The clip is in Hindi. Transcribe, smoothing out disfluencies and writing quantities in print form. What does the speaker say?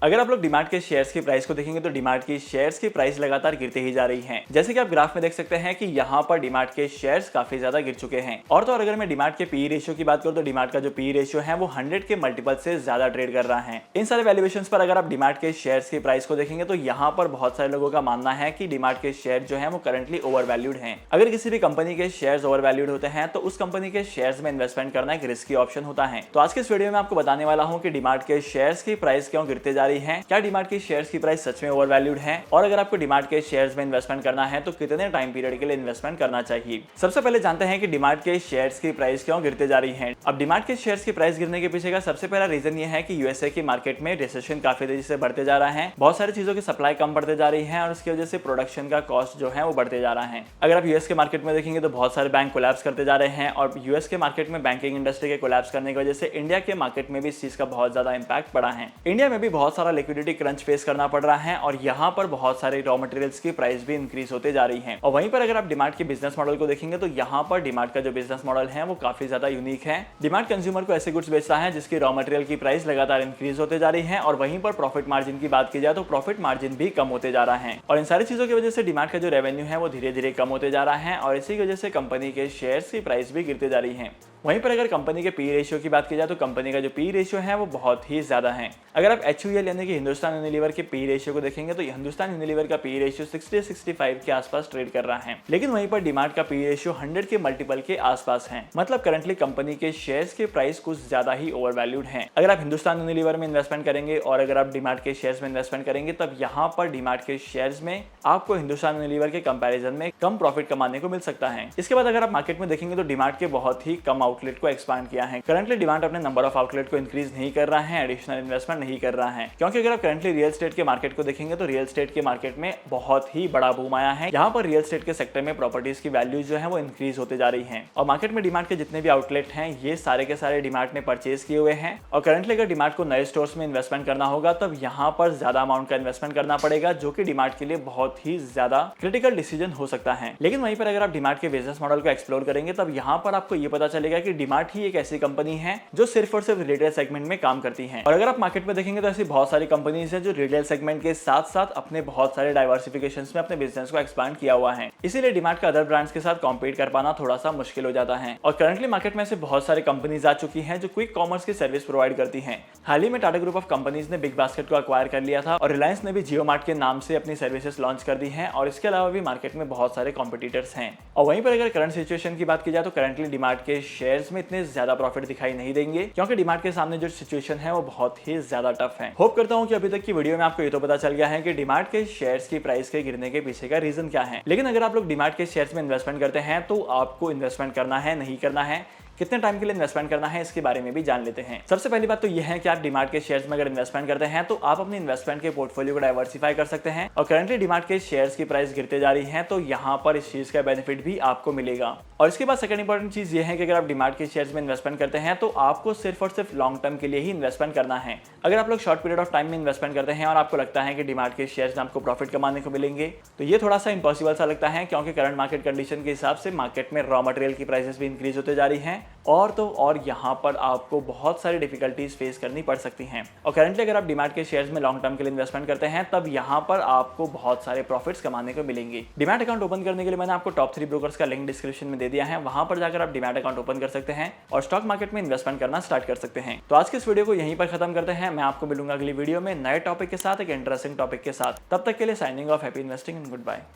अगर आप लोग डीमार्ट के शेयर्स की प्राइस को देखेंगे तो डीमार्ट की शेयर्स की प्राइस लगातार गिरते ही जा रही है। जैसे कि आप ग्राफ में देख सकते हैं कि यहाँ पर डीमार्ट के शेयर्स काफी ज्यादा गिर चुके हैं। और तो और अगर मैं डीमार्ट के पी रेशियो की बात करूं तो डीमार्ट का जो पी रेशियो है वो 100 के मल्टीपल से ज्यादा ट्रेड कर रहा है। इन सारे वैल्यूएशंस पर अगर आप डीमार्ट के शेयर्स की प्राइस को देखेंगे तो यहाँ पर बहुत सारे लोगों का मानना है कि डीमार्ट के शेयर जो है वो करंटली ओवर वैल्यूड है। अगर किसी भी कंपनी के शेयर्स ओवर वैल्यूड होते हैं तो उस कंपनी के शेयर्स में इन्वेस्टमेंट करना एक रिस्की ऑप्शन होता है। तो आज के इस वीडियो में आपको बताने वाला हूं कि डीमार्ट के शेयर्स की प्राइस क्यों गिरते जा रही है, क्या डीमार्ट की शेयर्स की प्राइस सच में ओवर वैल्यूड है, और अगर आपको डीमार्ट के शेयर्स में इन्वेस्टमेंट करना है तो कितने टाइम पीरियड के लिए इन्वेस्टमेंट करना चाहिए। सबसे पहले जानते हैं कि डीमार्ट के शेयर्स की प्राइस क्यों गिरते जा रही है। अब डीमार्ट के शेयर्स की प्राइस गिरने के पीछे का सबसे पहला रीजन ये है कि यूएसए की मार्केट में रिसेशन काफी तेजी से बढ़ते जा रहा है। बहुत सारी चीजों की सप्लाई कम बढ़ते जा रही है और उसकी वजह से प्रोडक्शन का कॉस्ट जो है वो बढ़ते जा रहा है। अगर आप यूएस के मार्केट में देखेंगे तो बहुत सारे बैंक कोलैप्स करते जा रहे हैं और यूएस के मार्केट में बैंकिंग इंडस्ट्री के कोलैप्स करने की वजह से इंडिया के मार्केट में भी इस चीज का बहुत ज्यादा इंपैक्ट पड़ा है। इंडिया में भी बहुत सारा लिक्विडिटी क्रंच फेस करना पड़ रहा है और यहाँ पर बहुत सारे रॉ मटेरियल्स की प्राइस भी इंक्रीज होते जा रही है। और वहीं पर अगर आप डीमार्ट के बिजनेस मॉडल को देखेंगे तो यहाँ पर डीमार्ट का जो बिजनेस मॉडल है वो काफी ज्यादा यूनिक है। डीमार्ट कंज्यूमर को ऐसे गुड्स बेचता है जिसकी रॉ मटेरियल की प्राइस लगातार इंक्रीज होते जा रही है और वहीं पर प्रॉफिट मार्जिन की बात की जाए तो प्रॉफिट मार्जिन भी कम होते जा रहा है। और इन सारी चीजों की वजह से डीमार्ट का जो रेवेन्यू है वो धीरे धीरे कम होते जा रहा है और इसी की वजह से कंपनी के शेयर्स की प्राइस भी गिरते जा रही है। वहीं पर अगर कंपनी के पी रेशियो की बात की जाए तो कंपनी का जो पी रेशियो है वो बहुत ही ज्यादा है। अगर आप HUL यानी कि हिंदुस्तान यूनिलीवर के पी रेशियो को देखेंगे तो हिंदुस्तान यूनिलीवर का पी रेशियो 60-65 के आसपास ट्रेड कर रहा है, लेकिन वहीं पर डीमार्ट का पी रेशियो 100 के मल्टीपल के आसपास है। मतलब करंटली कंपनी के शेयर्स के प्राइस कुछ ज्यादा ही ओवर वैल्यूड है। अगर आप हिंदुस्तान यूनिलीवर में इन्वेस्टमेंट करेंगे और अगर आप डीमार्ट के शेयर्स में इन्वेस्टमेंट करेंगे तब यहाँ पर डीमार्ट के शेयर्स में आपको हिंदुस्तान यूनिलीवर के कंपेरिजन में कम प्रॉफिट कमाने को मिल सकता है। इसके बाद अगर आप मार्केट में देखेंगे तो डीमार्ट के बहुत ही कम आउटलेट को एक्सपांड किया है। करंटली डीमार्ट अपने नंबर ऑफ आउटलेट को इंक्रीज नहीं कर रहा है, एडिशनल इन्वेस्टमेंट नहीं कर रहा है, क्योंकि अगर आप करंटली रियल एस्टेट के मार्केट को देखेंगे तो रियल एस्टेट के मार्केट में बहुत ही बड़ा बूम आया है। यहाँ पर रियल एस्टेट के सेक्टर में प्रॉपर्टीज की वैल्यू जो है वो इंक्रीज होते जा रही है और मार्केट में डीमार्ट के जितने भी आउटलेट हैं ये सारे के सारे डीमार्ट ने परचेज किए हुए हैं। और करंटली अगर डीमार्ट को नए स्टोर्स में इन्वेस्टमेंट करना होगा तब यहाँ पर ज्यादा अमाउंट का इन्वेस्टमेंट करना पड़ेगा, जो कि डीमार्ट के लिए बहुत ही ज्यादा क्रिटिकल डिसीजन हो सकता है। लेकिन वहीं पर अगर आप डीमार्ट के बिजनेस मॉडल को एक्सप्लोर करेंगे तब यहाँ पर आपको ये पता चलेगा कि डीमार्ट ही एक ऐसी कंपनी है जो सिर्फ और सिर्फ रिटेल सेगमेंट में काम करती हैं। और अगर आप मार्केट में देखेंगे तो ऐसी बहुत सारी कंपनीज हैं जो रिटेल सेगमेंट के साथ साथ अपने बहुत सारे डाइवर्सिफिकेशंस में अपने बिजनेस को एक्सपांड किया हुआ है। इसीलिए डीमार्ट का अदर ब्रांड्स के साथ कॉम्पीट कर पाना थोड़ा सा मुश्किल हो जाता है। और करंटली मार्केट में ऐसे बहुत सारे कंपनीज आ चुकी हैं जो क्विक कॉमर्स की सर्विस प्रोवाइड करती हैं। हाल ही में टाटा ग्रुप ऑफ कंपनीज ने बिग बास्केट को अक्वायर कर लिया था और रिलायंस ने भी जियो मार्ट के नाम से अपनी सर्विसेज लॉन्च कर दी है और इसके अलावा भी मार्केट में बहुत सारे कॉम्पिटिटर्स हैं। और वहीं पर अगर करंट सिचुएशन की बात की जाए तो करंटली डीमार्ट के शेयर्स में इतने ज्यादा प्रॉफिट दिखाई नहीं देंगे, क्योंकि डीमार्ट के सामने जो सिचुएशन है वो बहुत ही ज्यादा टफ है। होप करता हूं कि अभी तक की वीडियो में आपको ये तो पता चल गया है कि डीमार्ट के शेयर्स की प्राइस के गिरने के पीछे का रीजन क्या है। लेकिन अगर आप लोग डीमार्ट के शेयर्स में इन्वेस्टमेंट करते हैं तो आपको इन्वेस्टमेंट करना है, नहीं करना है, कितने टाइम के लिए इन्वेस्टमेंट करना है, इसके बारे में भी जान लेते हैं। सबसे पहली बात तो यह है कि आप डीमार्ट के शेयर्स में अगर इन्वेस्टमेंट करते हैं तो आप अपने इन्वेस्टमेंट के पोर्टफोलियो को डाइवर्सिफाई कर सकते हैं। और करंटली डीमार्ट के शेयर्स की प्राइस गिरते जा रही है तो यहाँ पर इस चीज का बेनिफिट भी आपको मिलेगा। और इसके बाद सेकंड इंपॉर्टेंट चीज ये है कि अगर आप डीमार्ट के शेयर्स में इन्वेस्टमेंट करते हैं तो आपको सिर्फ और सिर्फ लॉन्ग टर्म के लिए ही इन्वेस्टमेंट करना है। अगर आप लोग शॉर्ट पीरियड ऑफ टाइम में इन्वेस्टमेंट करते हैं और आपको लगता है कि डीमार्ट के शेयर्स में आपको प्रॉफिट कमाने को मिलेंगे तो ये थोड़ा सा इम्पॉसिबल सा लगता है, क्योंकि करंट मार्केट कंडीशन के हिसाब से मार्केट में रॉ मटेरियल की प्राइसेस भी इंक्रीज होते जा रही हैं और यहाँ पर आपको बहुत सारी डिफिकल्टीज फेस करनी पड़ सकती हैं। और करंटली अगर आप डीमार्ट के शेयर्स में लॉन्ग टर्म के लिए इन्वेस्टमेंट करते हैं तब यहाँ पर आपको बहुत सारे प्रॉफिट्स कमाने को मिलेंगे। डीमैट अकाउंट ओपन करने के लिए मैंने आपको टॉप 3 ब्रोकर्स का लिंक डिस्क्रिप्शन में दे दिया है, वहां पर जाकर आप डीमैट अकाउंट ओपन कर सकते हैं और स्टॉक मार्केट में इन्वेस्टमेंट करना स्टार्ट कर सकते हैं। तो आज के इस वीडियो को यहीं पर खत्म करते हैं। मैं आपको मिलूंगा अगली वीडियो में नए टॉपिक के साथ, एक इंटरेस्टिंग टॉपिक के साथ। तब तक के लिए signing off, happy investing and good bye.